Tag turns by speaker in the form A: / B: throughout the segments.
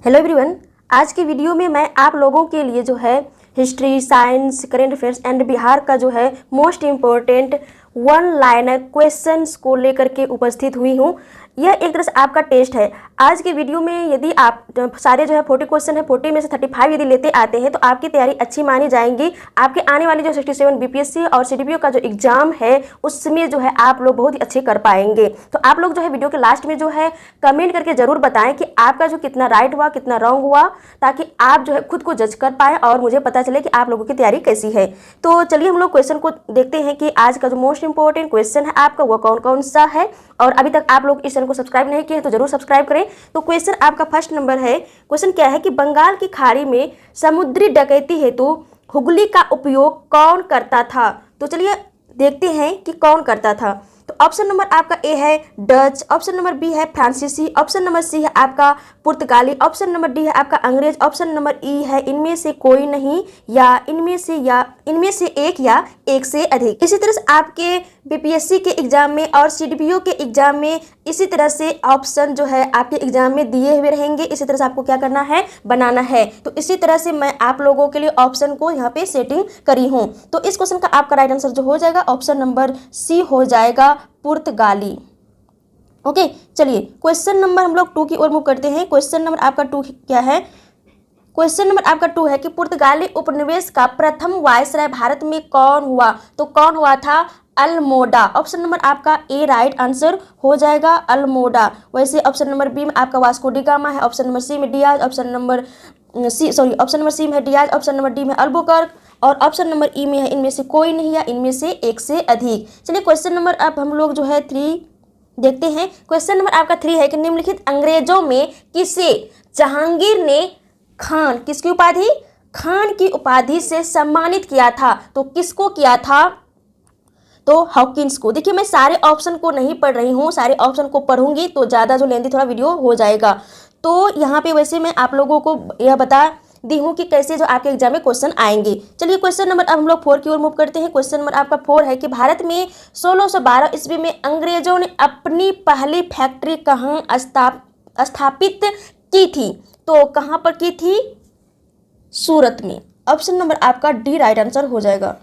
A: Hello everyone, आज की video में मैं आप लोगों के लिए जो है history, science, current affairs and Bihar का जो है most important one liner questions को लेकर के उपस्थित हुई हूँ। यह एक तरह से आपका टेस्ट है। आज की वीडियो में यदि आप सारे जो है 40 क्वेश्चन है, 40 में से 35 यदि लेते आते हैं तो आपकी तैयारी अच्छी मानी जाएंगी। आपके आने वाली जो 67 बीपीएससी और सीडीपीओ का जो एग्जाम है उसमें जो है आप लोग बहुत ही अच्छे कर पाएंगे। तो आप लोग जो है वीडियो के लास्ट में जो है कमेंट करके जरूर बताएं कि आपका जो कितना राइट हुआ, कितना रॉन्ग हुआ, ताकि आप जो है खुद को जज कर पाएं और मुझे पता चले कि आप लोगों की तैयारी कैसी है। तो चलिए हम लोग क्वेश्चन को देखते हैं कि आज का जो मोस्ट इंपॉर्टेंट क्वेश्चन है आपका वो कौन कौन सा है। और अभी तक आप लोग इस चैनल को सब्सक्राइब नहीं किए हैं तो जरूर सब्सक्राइब करें। तो क्वेश्चन आपका फर्स्ट नंबर है। क्वेश्चन क्या है कि बंगाल की खाड़ी में समुद्री डकैती हेतु हुगली का उपयोग कौन करता था। तो चलिए देखते हैं कि कौन करता था। तो ऑप्शन नंबर आपका ए है डच, ऑप्शन नंबर बी है फ्रांसीसी, ऑप्शन नंबर सी है आपका पुर्तगाली, ऑप्शन नंबर डी है आपका अंग्रेज, ऑप्शन नंबर ई है इनमें से कोई नहीं या इनमें से एक या एक से अधिक। इसी तरह से आपके बीपीएससी के एग्जाम में और सीडीपीओ के एग्जाम में इसी तरह से ऑप्शन जो है आपके एग्जाम में दिए हुए रहेंगे। इसी तरह से आपको क्या करना है, बनाना है। तो इसी तरह से मैं आप लोगों के लिए ऑप्शन को यहाँ पे सेटिंग करी हूँ। तो इस क्वेश्चन का आपका राइट आंसर जो हो जाएगा ऑप्शन नंबर सी हो जाएगा, पुर्तगाली। ओके, चलिए क्वेश्चन नंबर हम लोग 2 की ओर मूव करते हैं। क्वेश्चन नंबर आपका 2 क्या है। क्वेश्चन नंबर आपका 2 है कि पुर्तगाली उपनिवेश का प्रथम वायसराय भारत में कौन हुआ। तो कौन हुआ था, अल्मोडा। ऑप्शन नंबर आपका ए राइट आंसर हो जाएगा, अल्मोडा। वैसे ऑप्शन नंबर बी में आपका वास्को डी गामा है, ऑप्शन नंबर सी में डियाज, ऑप्शन नंबर सी में है डियाज, ऑप्शन नंबर डी में अल्बुकर्क और ऑप्शन नंबर ई में है इनमें से कोई नहीं या इनमें से एक से अधिक। चलिए क्वेश्चन नंबर अब हम लोग जो है 3 देखते हैं। क्वेश्चन नंबर आपका 3 है कि निम्नलिखित अंग्रेजों में किसे जहांगीर ने खान, किसकी उपाधि, खान की उपाधि से सम्मानित किया था। तो किसको किया था, तो हॉकिंस को। देखिए मैं सारे ऑप्शन को नहीं पढ़ रही हूँ, सारे ऑप्शन को पढ़ूंगी तो ज़्यादा जो लेंदी थोड़ा वीडियो हो जाएगा। तो यहाँ पे वैसे मैं आप लोगों को यह बता दी हूँ कि कैसे जो आपके एग्जाम में क्वेश्चन आएंगे। चलिए क्वेश्चन नंबर अब हम लोग 4 की ओर मूव करते हैं। क्वेश्चन नंबर आपका 4 है कि भारत में 1612 ईस्वी में अंग्रेजों ने अपनी पहली फैक्ट्री कहाँ स्थापित की थी। तो कहाँ पर की थी, सूरत में। ऑप्शन नंबर आपका डी राइट आंसर हो जाएगा।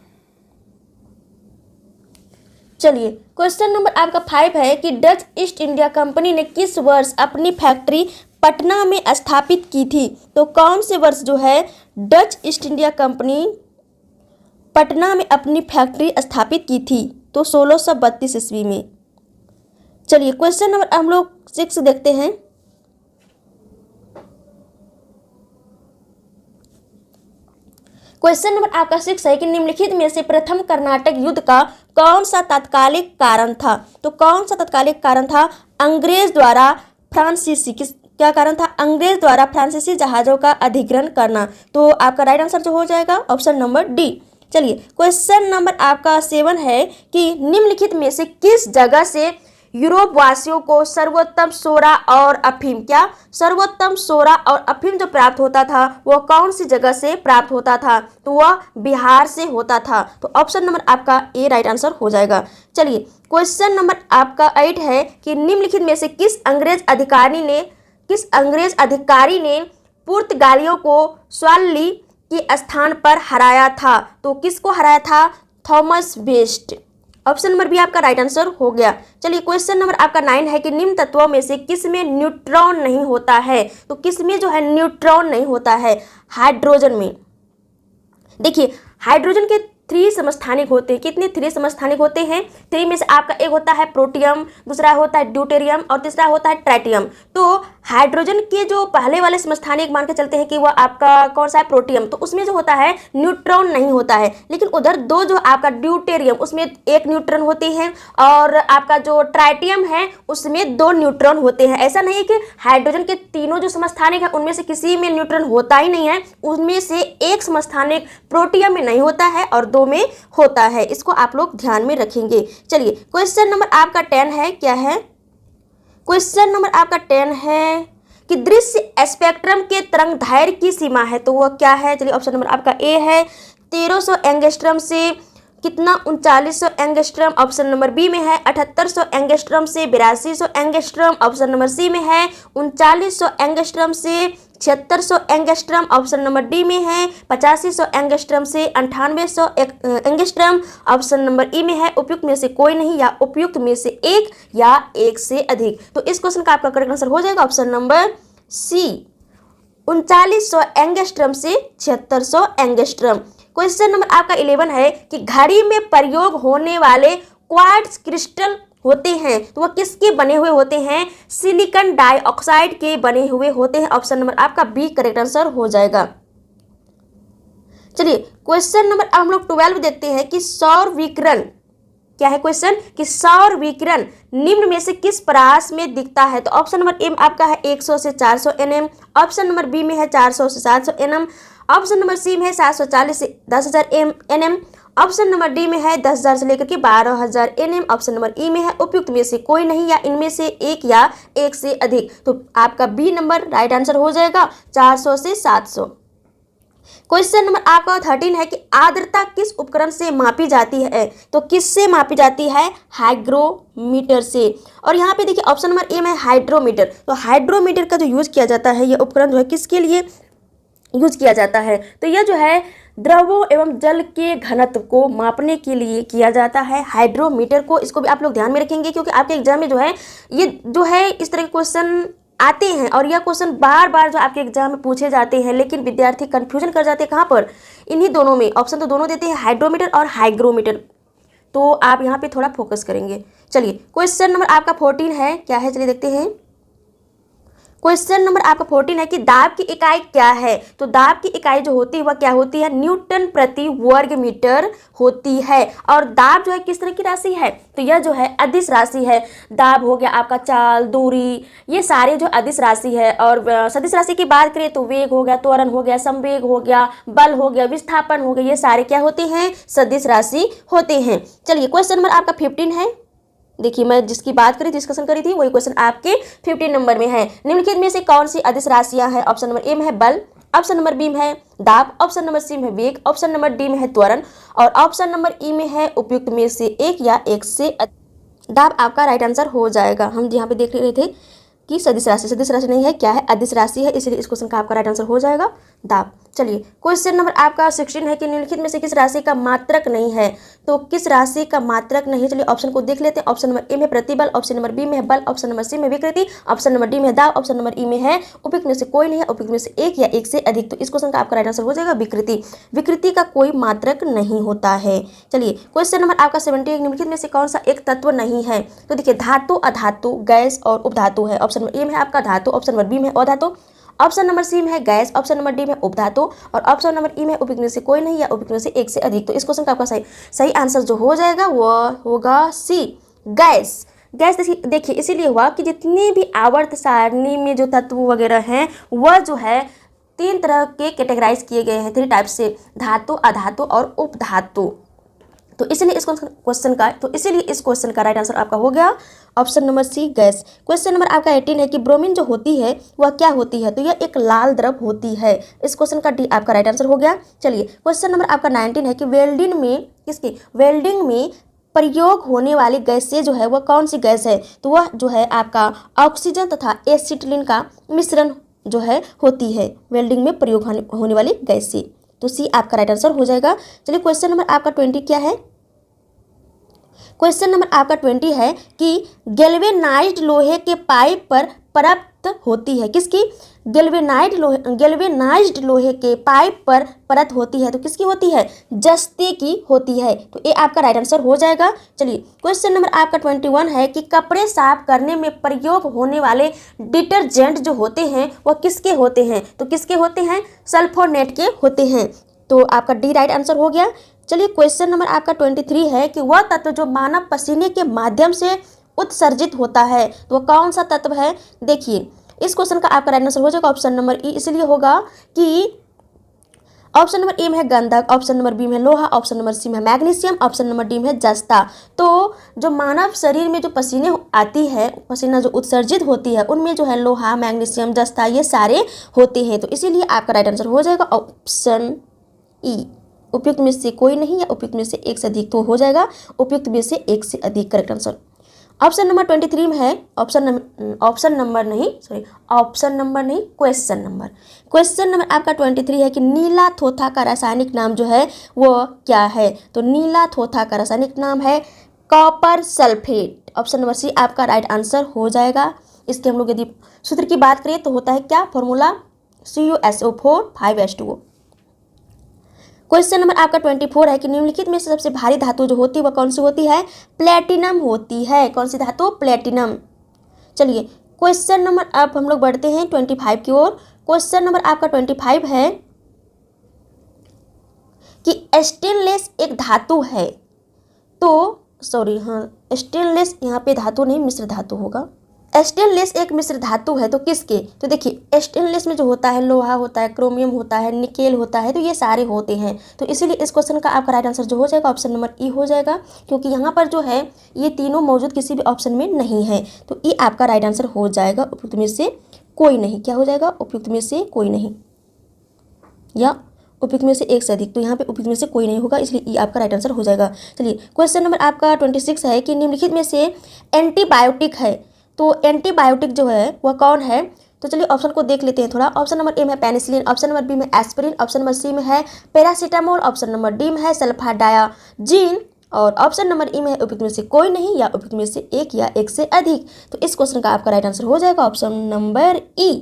A: चलिए क्वेश्चन नंबर आपका 5 है कि डच ईस्ट इंडिया कंपनी ने किस वर्ष अपनी फैक्ट्री पटना में स्थापित की थी। तो कौन से वर्ष जो है Dutch east India company Patna में अपनी फैक्ट्री स्थापित की थी। तो 1632 ईस्वी में। चलिए क्वेश्चन नंबर हम लोग 6 देखते हैं। क्वेश्चन नंबर आपका 6 है कि निम्नलिखित में से प्रथम कर्नाटक युद्ध का कौन सा तात्कालिक कारण था। तो कौन सा तात्कालिक कारण था, अंग्रेज द्वारा फ्रांसीसी, क्या कारण था, अंग्रेज द्वारा फ्रांसीसी जहाजों का अधिग्रहण करना। तो आपका राइट आंसर जो हो जाएगा ऑप्शन नंबर डी। चलिए क्वेश्चन नंबर आपका 7 है कि निम्नलिखित में से किस जगह से यूरोप वासियों को सर्वोत्तम सोरा और अफीम, क्या सर्वोत्तम सोरा और अफीम जो प्राप्त होता था वह कौन सी जगह से प्राप्त होता था। तो वह बिहार से होता था। तो ऑप्शन नंबर आपका ए राइट आंसर हो जाएगा। चलिए क्वेश्चन नंबर आपका 8 है कि निम्नलिखित में से किस अंग्रेज अधिकारी ने पुर्तगालियों को स्वाली के स्थान पर हराया था। तो किसको हराया था, Thomas West. Option number B आपका राइट आंसर हो गया। चलिए क्वेश्चन नंबर आपका 9 है कि निम्न तत्वों में से किस में न्यूट्रॉन नहीं होता है। तो किस में जो है न्यूट्रॉन नहीं होता है, हाइड्रोजन में। देखिए हाइड्रोजन के 3 समस्थानिक होते हैं। कितने, 3 समस्थानिक होते हैं। 3 में से आपका एक होता है प्रोटियम, दूसरा होता है ड्यूटेरियम और तीसरा होता है ट्राइटियम। तो हाइड्रोजन के जो पहले वाले समस्थानिक मान के चलते हैं कि वह आपका कौन सा है, प्रोटियम। तो उसमें जो होता है न्यूट्रॉन नहीं होता है। लेकिन उधर 2 जो आपका ड्यूटेरियम उसमें 1 न्यूट्रॉन होते हैं और आपका जो ट्राइटियम है उसमें 2 न्यूट्रॉन होते हैं। ऐसा नहीं है कि हाइड्रोजन के तीनों जो समस्थानिक है उनमें से किसी में न्यूट्रॉन होता ही नहीं है। उनमें से एक समस्थानिक प्रोटियम में नहीं होता है और 2 में होता है। इसको आप लोग ध्यान में रखेंगे। चलिए क्वेश्चन नंबर आपका 10 है, क्या है, क्वेश्चन नंबर आपका 10 है कि दृश्य स्पेक्ट्रम के तरंगदैर्घ्य की सीमा है। तो वह क्या है, चलिए ऑप्शन नंबर आपका ए है 1300 एंगस्ट्रम से कितना 3900 एंगस्ट्रम, ऑप्शन नंबर बी में है 7800 एंगस्ट्रम से 8200 एंगस्ट्रम, ऑप्शन नंबर सी में है 3900 एंगस्ट्रम से 7600 एंगस्ट्रम, ऑप्शन नंबर डी में है 8500 एंगस्ट्रम से 9800 एंगस्ट्रम, ऑप्शन नंबर ई में है उपयुक्त में से कोई नहीं या उपयुक्त में से एक या एक से अधिक। तो इस क्वेश्चन का आपका करेक्ट आंसर हो जाएगा ऑप्शन नंबर सी, 3900 एंगस्ट्रम से 7600 एंगस्ट्रम। क्वेश्चन नंबर आपका 11 है कि घड़ी में प्रयोग होने वाले क्वार्ट्ज क्रिस्टल होते हैं तो वह किसके बने हुए होते हैं? सिलिकॉन डाइऑक्साइड के बने हुए होते हैं। ऑप्शन नंबर आपका बी करेक्ट आंसर हो जाएगा। चलिए क्वेश्चन नंबर हम लोग 12 देखते हैं कि सौर विकिरण क्या है। क्वेश्चन कि सौर विकिरण निम्न में से किस परास में दिखता है? तो ऑप्शन नंबर ए आपका है 100 से 400 nm, ऑप्शन नंबर बी में है 400 से 700 nm, ऑप्शन नंबर सी में है 740 से 10,000 nm, ऑप्शन नंबर डी में है 10,000 से लेकर के 12,000 nm, ऑप्शन नंबर ई में है उपयुक्त में से कोई नहीं या इनमें से एक या एक से अधिक। तो आपका बी नंबर राइट आंसर हो जाएगा 400 से 700। क्वेश्चन नंबर आपका 13 है कि आर्द्रता किस उपकरण से मापी जाती है? तो किससे मापी जाती है? हाइग्रोमीटर से। और यहाँ पे देखिए ऑप्शन नंबर ए में हाइड्रोमीटर। तो हाइड्रोमीटर का जो यूज किया जाता है यह उपकरण जो है किसके लिए यूज किया जाता है? तो यह जो है द्रवों एवं जल के घनत्व को मापने के लिए किया जाता है हाइड्रोमीटर को। इसको भी आप लोग ध्यान में रखेंगे क्योंकि आपके एग्जाम में जो है ये जो है इस तरह के क्वेश्चन आते हैं और यह क्वेश्चन बार बार जो आपके एग्जाम में पूछे जाते हैं, लेकिन विद्यार्थी कंफ्यूजन कर जाते हैं कहाँ पर? इन्हीं दोनों में। ऑप्शन तो दोनों देते हैं, हाइड्रोमीटर और हाइग्रोमीटर। तो आप यहाँ पे थोड़ा फोकस करेंगे। चलिए क्वेश्चन नंबर आपका 14 है, क्या है चलिए देखते हैं। क्वेश्चन नंबर आपका 14 है कि दाब की इकाई क्या है? तो दाब की इकाई जो होती है वह क्या होती है? न्यूटन प्रति वर्ग मीटर होती है। और दाब जो है किस तरह की राशि है? तो यह जो है अदिश राशि है। दाब हो गया आपका चाल, दूरी, ये सारे जो अदिश राशि है। और सदिश राशि की बात करें तो वेग हो गया, त्वरण हो गया, संवेग हो गया, बल हो गया, विस्थापन हो गया, ये सारे क्या होते हैं? सदिश राशि होते हैं। चलिए क्वेश्चन नंबर आपका 15 है। देखिए मैं जिसकी बात करी डिस्कशन करी थी वही क्वेश्चन आपके 15 नंबर में है। निम्नलिखित में से कौन सी अदिश राशियां हैं? ऑप्शन नंबर ए में है बल, ऑप्शन नंबर बी में है दाब, ऑप्शन नंबर सी में है वेग, ऑप्शन नंबर डी में है त्वरण और ऑप्शन नंबर ई में है उपयुक्त में से एक या एक से दाब आपका राइट आंसर हो जाएगा। हम यहाँ पे देख रहे थे कि सदिश राशि नहीं है, क्या है? अदिश राशि है, इसलिए इस क्वेश्चन का आपका राइट आंसर हो जाएगा दाब। चलिए क्वेश्चन नंबर आपका 16 है कि निम्नलिखित में से किस राशि का मात्रक नहीं है? तो किस राशि का मात्रक नहीं? चलिए ऑप्शन को देख लेते हैं। ऑप्शन नंबर ए में प्रतिबल, ऑप्शन नंबर बी में है बल, ऑप्शन नंबर सी में विकृति, ऑप्शन नंबर डी में है दाब, ऑप्शन नंबर ई में है उपयुक्त में से कोई नहीं है, उपयुक्त में से एक या एक से अधिक। तो इस क्वेश्चन का आपका राइट आंसर हो जाएगा विकृति। विकृति का कोई मात्रक नहीं होता है। चलिए क्वेश्चन नंबर आपका 71, निम्नलिखित में से कौन सा एक तत्व नहीं है? तो देखिए धातु, अधातु, गैस और उपधातु है। ऑप्शन नंबर ए में है आपका धातु, ऑप्शन नंबर बी में है अधातु, ऑप्शन नंबर सी में है गैस, ऑप्शन नंबर डी में उपधातु और ऑप्शन नंबर ई में उपयुक्त में से कोई नहीं या उपयुक्त में से एक से अधिक। तो इस क्वेश्चन का आपका सही आंसर जो हो जाएगा वह होगा सी, गैस। गैस देखिए इसीलिए हुआ कि जितने भी आवर्त सारणी में जो तत्व वगैरह हैं वह जो है 3 तरह के कैटेगराइज किए गए हैं, 3 टाइप से, धातु, अधातु और उपधातु। तो इसलिए इस क्वेश्चन का राइट आंसर आपका हो गया option number C, gas. Question number आपका 18 है कि ब्रोमीन जो होती है वह क्या होती है? तो यह एक लाल द्रव होती है। इस क्वेश्चन का डी आपका राइट आंसर हो गया। चलिए क्वेश्चन नंबर आपका 19 है कि वेल्डिंग में प्रयोग होने वाली गैस से जो है वह कौन सी गैस है? तो वह जो है आपका ऑक्सीजन तथा एसिटिलीन का मिश्रण जो है होती है वेल्डिंग में प्रयोग होने वाली गैस से। तो सी आपका राइट आंसर हो जाएगा। चलिए क्वेश्चन नंबर आपका 20 क्या है? क्वेश्चन नंबर आपका 20 है कि गैल्वेनाइज्ड लोहे के पाइप पर परत होती है। किसकी? गैल्वेनाइज्ड लोहे के पाइप पर परत होती है। तो किसकी होती है? जस्ते की होती है। तो ये आपका राइट आंसर हो जाएगा। चलिए क्वेश्चन नंबर आपका 21 है कि कपड़े साफ करने में प्रयोग होने वाले डिटर्जेंट जो होते हैं वह किसके होते हैं? तो किसके होते हैं? सल्फोनेट के होते हैं। तो आपका डी राइट आंसर हो गया। चलिए क्वेश्चन नंबर आपका 23 है कि वह तत्व जो मानव पसीने के माध्यम से उत्सर्जित होता है तो वह कौन सा तत्व है? देखिए इस क्वेश्चन का आपका राइट आंसर हो जाएगा ऑप्शन नंबर ई, इसलिए होगा कि ऑप्शन नंबर ए में है गंधक, ऑप्शन नंबर बी में है लोहा, ऑप्शन नंबर सी में है मैग्नीशियम, ऑप्शन नंबर डी में है जस्ता। तो जो मानव शरीर में जो पसीने आती है, पसीना जो उत्सर्जित होती है उनमें जो है लोहा, मैग्नीशियम, जस्ता ये सारे होते हैं। तो इसीलिए आपका राइट आंसर हो जाएगा ऑप्शन ई, उपयुक्त में से कोई नहीं या उपयुक्त में से एक से अधिक। तो हो जाएगा उपयुक्त में से एक से अधिक करेक्ट आंसर। ऑप्शन नंबर 23 में है ऑप्शन नंबर नहीं, क्वेश्चन नंबर आपका 23 है कि नीला थोथा का रासायनिक नाम जो है वो क्या है। तो नीला थोथा का रासायनिक नाम है copper sulphate. Option number C आपका राइट आंसर हो जाएगा। इसके हम लोग यदि सूत्र की बात करें तो होता है क्या, formula CuSO4 5H2O। Question number आपका 24 है कि निम्नलिखित में से सबसे भारी धातु जो होती है वह कौन सी होती है, प्लेटिनम होती है। कौन सी धातु, प्लेटिनम। चलिए क्वेश्चन नंबर अब हम लोग बढ़ते हैं 25 की ओर। क्वेश्चन नंबर आपका 25 है कि स्टेनलेस एक धातु है, तो स्टेनलेस यहाँ पे धातु नहीं मिश्र धातु होगा। स्टेनलेस एक मिश्र धातु है तो किसके, तो देखिए स्टेनलेस में जो होता है लोहा होता है, क्रोमियम होता है, निकेल होता है, तो ये सारे होते हैं। तो इसीलिए इस क्वेश्चन का आपका राइट आंसर जो हो जाएगा ऑप्शन नंबर ई हो जाएगा, क्योंकि यहाँ पर जो है ये तीनों मौजूद किसी भी ऑप्शन में नहीं है। तो ई आपका राइट आंसर हो जाएगा, उपयुक्त में से कोई नहीं। क्या हो जाएगा, उपयुक्त में से कोई नहीं या उपयुक्त में से एक से अधिक। तो यहाँ पे उपयुक्त में से कोई नहीं होगा, इसलिए ई आपका राइट आंसर हो जाएगा। चलिए क्वेश्चन नंबर आपका 26 है कि निम्नलिखित में से एंटीबायोटिक है, तो एंटीबायोटिक जो है वह कौन है। तो चलिए ऑप्शन को देख लेते हैं थोड़ा। ऑप्शन नंबर ए में है पेनिसिलिन, ऑप्शन नंबर बी में एस्पिरिन, ऑप्शन नंबर सी में है पैरासीटामोल, ऑप्शन नंबर डी में है सल्फाडायाजिन और ऑप्शन नंबर ई में है उपयुक्त में से कोई नहीं या उपयुक्त में से एक या एक से अधिक। तो इस क्वेश्चन का आपका राइट आंसर हो जाएगा ऑप्शन नंबर ई,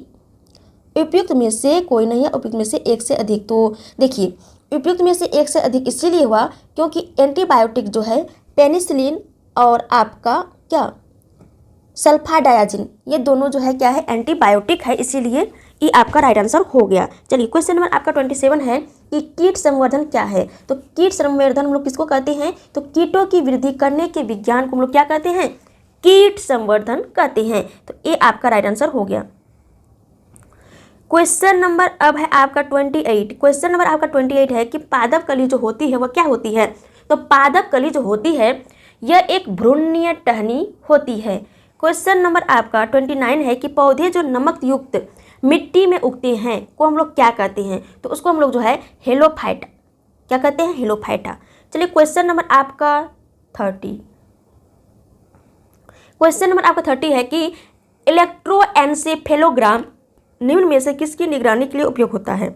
A: उपयुक्त में से कोई नहीं या उपयुक्त में से एक से अधिक। तो देखिए उपयुक्त में से एक से अधिक इसीलिए हुआ क्योंकि एंटीबायोटिक जो है पेनिसिलिन और आपका क्या सल्फाडायाजिन, ये दोनों जो है क्या है, एंटीबायोटिक है, इसीलिए ये आपका राइट आंसर हो गया। चलिए क्वेश्चन नंबर आपका 27 है कि कीट संवर्धन क्या है। तो कीट संवर्धन हम लोग किसको कहते हैं, तो कीटों की वृद्धि करने के विज्ञान को हम लोग क्या कहते हैं, कीट संवर्धन कहते हैं। तो ये आपका राइट आंसर हो गया। क्वेश्चन नंबर अब है आपका 28। क्वेश्चन नंबर आपका 28 है कि पादप कली जो होती है वह क्या होती है। तो पादप कली जो होती है यह एक भ्रूणीय टहनी होती है। क्वेश्चन नंबर आपका 29 है कि पौधे जो नमक युक्त मिट्टी में उगते हैं को हम लोग क्या कहते हैं। तो उसको हम लोग जो है हेलोफाइटा, क्या कहते हैं, हेलोफाइटा। चलिए क्वेश्चन नंबर आपका 30, क्वेश्चन नंबर आपका 30 है कि इलेक्ट्रोएन्सेफेलोग्राम निम्न में से किसकी निगरानी के लिए उपयोग होता है।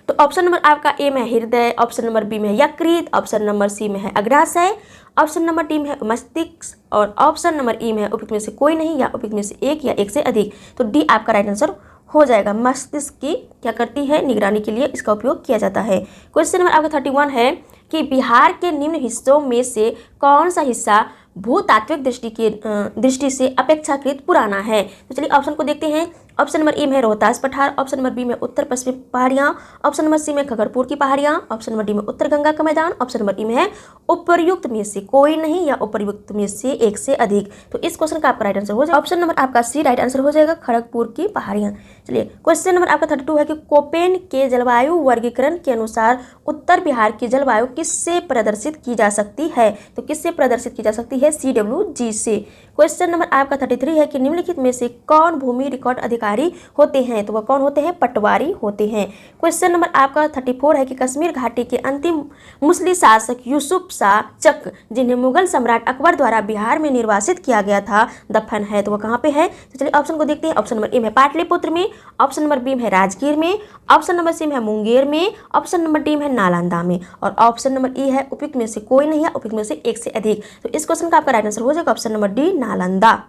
A: तो ऑप्शन नंबर आपका ए में हृदय, ऑप्शन नंबर बी में यकृत, ऑप्शन नंबर सी में है अग्राशय, ऑप्शन नंबर डी में है मस्तिष्क और ऑप्शन नंबर ई में है उपयुक्त में से कोई नहीं या उपयुक्त में से एक या एक से अधिक। तो डी आपका राइट आंसर हो जाएगा। मस्तिष्क की क्या करती है, निगरानी के लिए इसका उपयोग किया जाता है। क्वेश्चन नंबर आपका 31 है कि बिहार के निम्न हिस्सों में से कौन सा हिस्सा भूतात्विक दृष्टि से अपेक्षाकृत पुराना है। तो चलिए ऑप्शन को देखते हैं। ऑप्शन नंबर ए में रोहतास पठार, ऑप्शन नंबर बी में उत्तर पश्चिमी पहाड़ियाँ, ऑप्शन नंबर सी में खगरपुर की पहाड़ियाँ, ऑप्शन नंबर डी में उत्तर गंगा का मैदान, ऑप्शन नंबर ई में है उपर्युक्त में से कोई नहीं या उपर्युक्त में से एक से अधिक। तो इस क्वेश्चन का आपका राइट आंसर हो जाएगा ऑप्शन नंबर आपका सी राइट आंसर हो जाएगा, खड़गपुर की पहाड़ियाँ। चलिए क्वेश्चन नंबर आपका 32 है कि कोपेन के जलवायु वर्गीकरण के अनुसार उत्तर बिहार की जलवायु किससे प्रदर्शित की जा सकती है। तो किससे प्रदर्शित की जा सकती है, CWG से। क्वेश्चन नंबर आपका 33 है कि निम्नलिखित में से कौन भूमि रिकॉर्ड अधिकारी होते हैं। तो वह कौन होते हैं, पटवारी होते हैं। क्वेश्चन नंबर आपका 34 है कि कश्मीर घाटी के अंतिम मुस्लिम शासक यूसुफ शाह चक जिन्हें मुगल सम्राट अकबर द्वारा बिहार में निर्वासित किया गया था दफन है, तो वह कहाँ पे है। तो चलिए ऑप्शन को देखते हैं। ऑप्शन नंबर ए में पाटलिपुत्र में, ऑप्शन नंबर बी में राजगीर में, ऑप्शन नंबर सी में मुंगेर में, ऑप्शन नंबर डी में नालंदा में और ऑप्शन नंबर ई है उपयुक्त में से कोई नहीं है उपयुक्त में से एक से अधिक। तो इस क्वेश्चन का आपका राइट आंसर हो जाएगा ऑप्शन नंबर डी, नालंदा।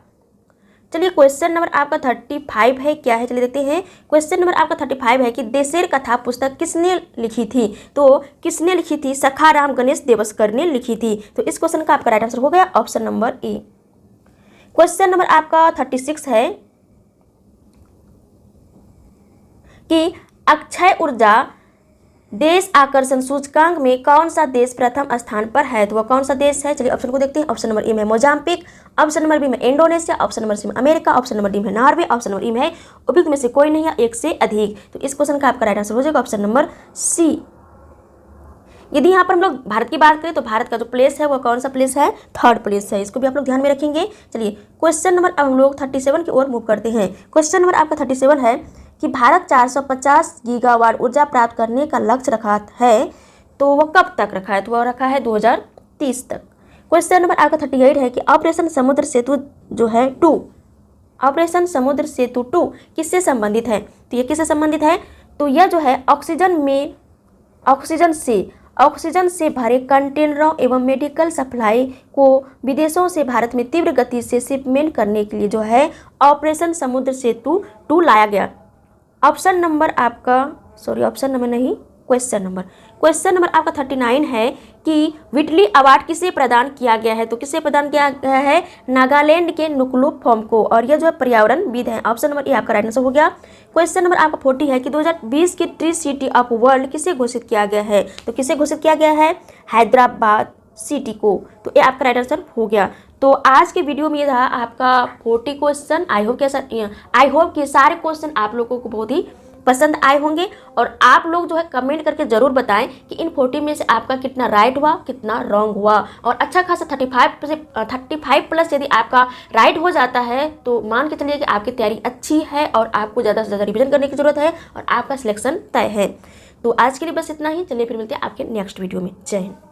A: चलिए क्वेश्चन नंबर आपका 35 है, क्या है चलिए देखते हैं। क्वेश्चन नंबर आपका 35 है कि देशेर कथा पुस्तक किसने लिखी थी। तो किसने लिखी थी, सखाराम गणेश देवस्कर ने लिखी थी। तो इस क्वेश्चन का आपका राइट आंसर हो गया option number A. Question number आपका 36 है कि अक्षय ऊर्जा देश आकर्षण सूचकांक में कौन सा देश प्रथम स्थान पर है। तो वह कौन सा देश है, चलिए ऑप्शन को देखते हैं। ऑप्शन नंबर ए में मोजाम्बिक, ऑप्शन नंबर बी में इंडोनेशिया, ऑप्शन नंबर सी में अमेरिका, ऑप्शन नंबर डी में नॉर्वे, ऑप्शन नंबर ई में उपयुक्त में से कोई नहीं या एक से अधिक। तो इस क्वेश्चन का आपका राइट आंसर हो जाएगा ऑप्शन नंबर सी। यदि यहाँ पर हम लोग भारत की बात करें तो भारत का जो प्लेस है वह कौन सा प्लेस है, 3rd प्लेस है। इसको भी आप लोग ध्यान में रखेंगे। चलिए क्वेश्चन नंबर अब हम लोग 37 की ओर मूव करते हैं। क्वेश्चन नंबर आपका 37 है कि भारत 450 गीगावाट ऊर्जा प्राप्त करने का लक्ष्य रखा है, तो वह कब तक रखा है। तो वह रखा है 2030 तक। क्वेश्चन नंबर आपका 38 है कि ऑपरेशन समुद्र सेतु जो है 2, ऑपरेशन समुद्र सेतु 2 किससे संबंधित है? तो ये किससे संबंधित है? तो यह जो है ऑक्सीजन से भरे कंटेनरों एवं मेडिकल सप्लाई को विदेशों से भारत में तीव्र गति से शिपमेंट करने के लिए जो है ऑपरेशन समुद्र सेतु 2 लाया गया। क्वेश्चन नंबर आपका 39 है कि व्हिटली अवार्ड किसे प्रदान किया गया है? तो किसे प्रदान किया गया है? नागालैंड के नुक्लुक को, और यह जो है पर्यावरणविद है। ऑप्शन नंबर ए आपका राइट आंसर हो गया। क्वेश्चन नंबर आपका 40 है कि 2020 की ट्री सिटी ऑफ वर्ल्ड किसे घोषित किया गया है? तो किसे घोषित किया गया है? हैदराबाद सिटी को। तो ये आपका राइट आंसर हो गया। तो आज के वीडियो में ये था आपका 40 क्वेश्चन। आई होप कि सारे क्वेश्चन आप लोगों को बहुत ही पसंद आए होंगे, और आप लोग जो है कमेंट करके ज़रूर बताएं कि इन 40 में से आपका कितना राइट हुआ, कितना रॉन्ग हुआ। और अच्छा खासा 35 प्लस यदि आपका राइट हो जाता है तो मान के चलिए कि आपकी तैयारी अच्छी है और आपको ज़्यादा से ज़्यादा रिविजन करने की ज़रूरत है और आपका सिलेक्शन तय है। तो आज के लिए बस इतना ही। चलिए फिर मिलते हैं आपके नेक्स्ट वीडियो में। जय हिंद।